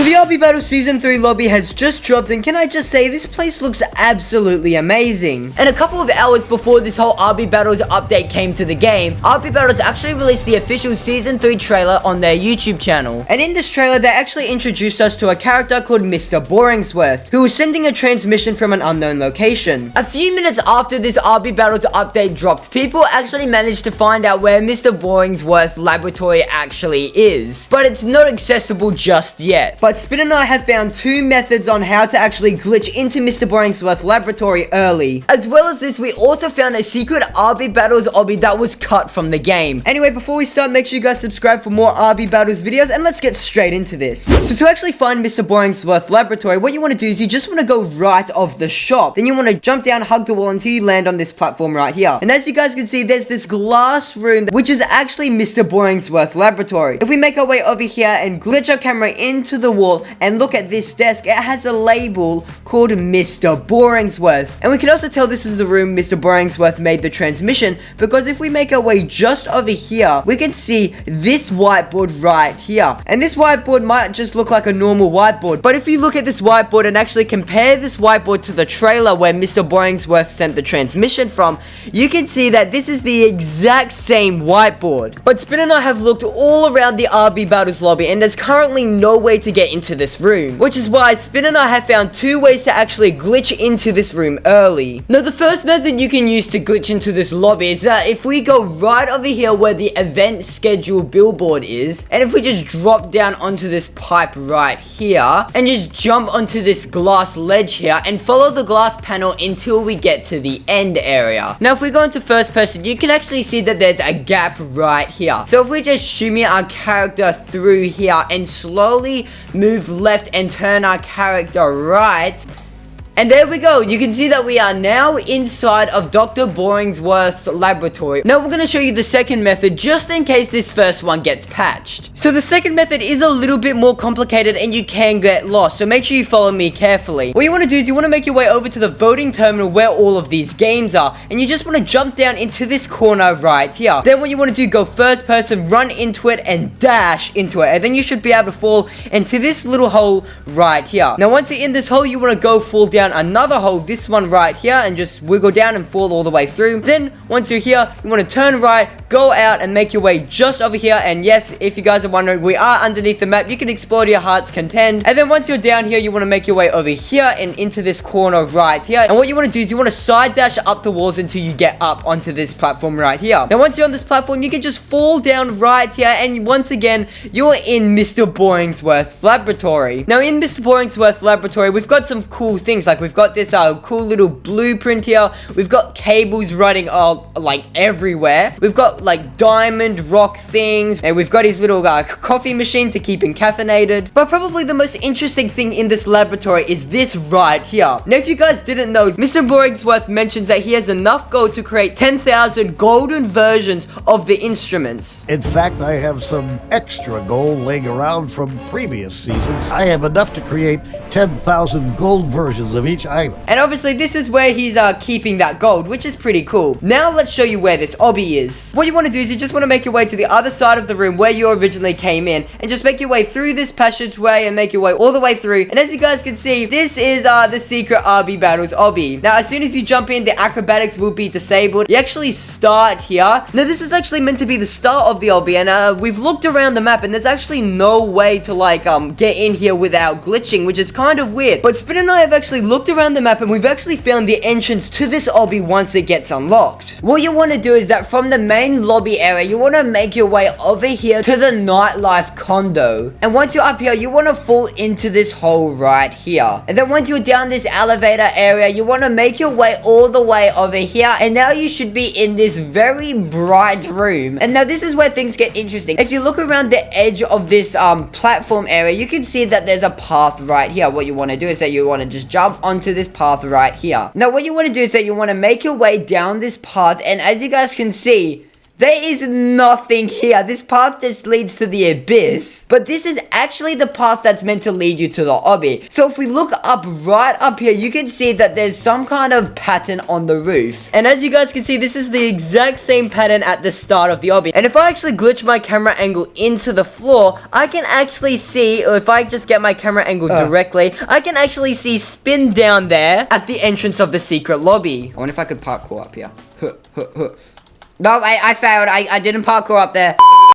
So the RB Battle Season 3 lobby has just dropped, and can I just say, this place looks absolutely amazing. And a couple of hours before this whole RB Battles update came to the game, RB Battles actually released the official Season 3 trailer on their YouTube channel. And in this trailer, they actually introduced us to a character called Mr. Boringsworth, who was sending a transmission from an unknown location. A few minutes after this RB Battles update dropped, people actually managed to find out where Mr. Boringsworth's laboratory actually is. But it's not accessible just yet. But Spin and I have found two methods on how to actually glitch into Mr. Boringsworth's laboratory early. As well as this, we also found a secret RB Battles obby that was cut from the game. Anyway, before we start, make sure you guys subscribe for more RB Battles videos, and let's get straight into this. So to actually find Mr. Boringsworth's laboratory, what you want to do is you just want to go right of the shop. Then you want to jump down, hug the wall until you land on this platform right here. And as you guys can see, there's this glass room, which is actually Mr. Boringsworth's laboratory. If we make our way over here and glitch our camera into the wall and look at this desk, it has a label called Mr. Boringsworth. And we can also tell this is the room Mr. Boringsworth made the transmission, because if we make our way just over here, we can see this whiteboard right here. And this whiteboard might just look like a normal whiteboard, but if you look at this whiteboard and actually compare this whiteboard to the trailer where Mr. Boringsworth sent the transmission from, you can see that this is the exact same whiteboard. But Spin and I have looked all around the RB Battles lobby, and there's currently no way to get into this room, which is why Spin and I have found two ways to actually glitch into this room early. Now, the first method you can use to glitch into this lobby is that if we go right over here where the event schedule billboard is, and if we just drop down onto this pipe right here, and just jump onto this glass ledge here, and follow the glass panel until we get to the end area. Now, if we go into first person, you can actually see that there's a gap right here. So if we just shimmy our character through here and slowly move left and turn our character right, and there we go. You can see that we are now inside of Dr. Boringsworth's laboratory. Now we're going to show you the second method just in case this first one gets patched. So the second method is a little bit more complicated and you can get lost, so make sure you follow me carefully. What you want to do is you want to make your way over to the voting terminal where all of these games are, and you just want to jump down into this corner right here. Then what you want to do, go first person, run into it and dash into it, and then you should be able to fall into this little hole right here. Now once you're in this hole, you want to go fall down another hole, this one right here, and just wiggle down and fall all the way through. Then once you're here, you want to turn right, go out and make your way just over here. And yes, if you guys are wondering, we are underneath the map. You can explore to your heart's content. And then once you're down here, you want to make your way over here and into this corner right here. And what you want to do is you want to side dash up the walls until you get up onto this platform right here. Now once you're on this platform, you can just fall down right here, and once again, you're in Mr. Boringsworth's laboratory. Now in Mr. Boringsworth's laboratory, we've got some cool things. Like we've got this cool little blueprint here. We've got cables running like everywhere. We've got like diamond rock things, and we've got his little coffee machine to keep him caffeinated. But probably the most interesting thing in this laboratory is this right here. Now if you guys didn't know, Mr. Boringsworth mentions that he has enough gold to create 10,000 golden versions of the instruments. In fact, I have some extra gold laying around from previous seasons. I have enough to create 10,000 gold versions of each item. And obviously this is where he's keeping that gold, which is pretty cool. Now let's show you where this obby is. What you want to do is you just want to make your way to the other side of the room where you originally came in, and just make your way through this passageway and make your way all the way through. And as you guys can see, this is the secret RB Battles obby. Now as soon as you jump in, the acrobatics will be disabled. You actually start here. Now this is actually meant to be the start of the obby, and we've looked around the map and there's actually no way to like get in here without glitching, which is kind of weird. But Spin and I have actually looked around the map and we've actually found the entrance to this obby once it gets unlocked. What you want to do is that from the main lobby area, you want to make your way over here to the nightlife condo. And once you're up here, you want to fall into this hole right here. And then once you're down this elevator area, you want to make your way all the way over here. And now you should be in this very bright room. And now this is where things get interesting. If you look around the edge of this platform area, you can see that there's a path right here. What you want to do is that you want to just jump onto this path right here. Now what you want to do is that you want to make your way down this path, and as you guys can see, There is nothing here. This path just leads to the abyss. But this is actually the path that's meant to lead you to the obby. So if we look up right up here, you can see that there's some kind of pattern on the roof. And as you guys can see, this is the exact same pattern at the start of the obby. And if I actually glitch my camera angle into the floor, I can actually see, or if I just get my camera angle directly, I can actually see spin down there at the entrance of the secret lobby. I wonder if I could parkour up here. No, I failed. I didn't parkour up there.